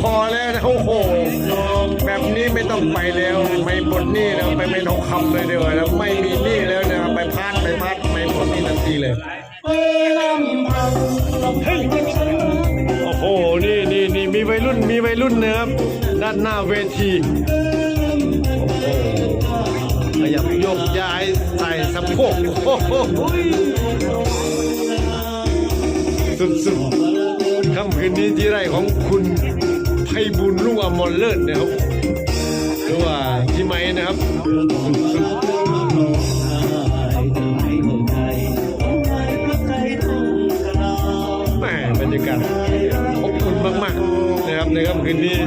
คอแล้วนะโอ้โหแบบนี้ไม่ต้องไปแล้วไม่หมดหนี้แล้วไปไม่ทองคำเลยเดี๋ยวแล้วไม่มีหนี้แล้วนะไปพัดไม่หมดหนี้ทันทีเลยโอ้โหนี่มีวัยรุ่นนะครับด้านหน้าเวทีโอ้โหขยับโยกย้ายใส่สะโพกโอ้โหสุดๆค่ำคืนนี้ที่ไร่ของคุณไพบุญรุ่งอมรเลิศนะครับหรือว่าที่ไม้นะครับแหมบรรยากาศอบอุ่นมากๆนะครับในค่ำคืนนี้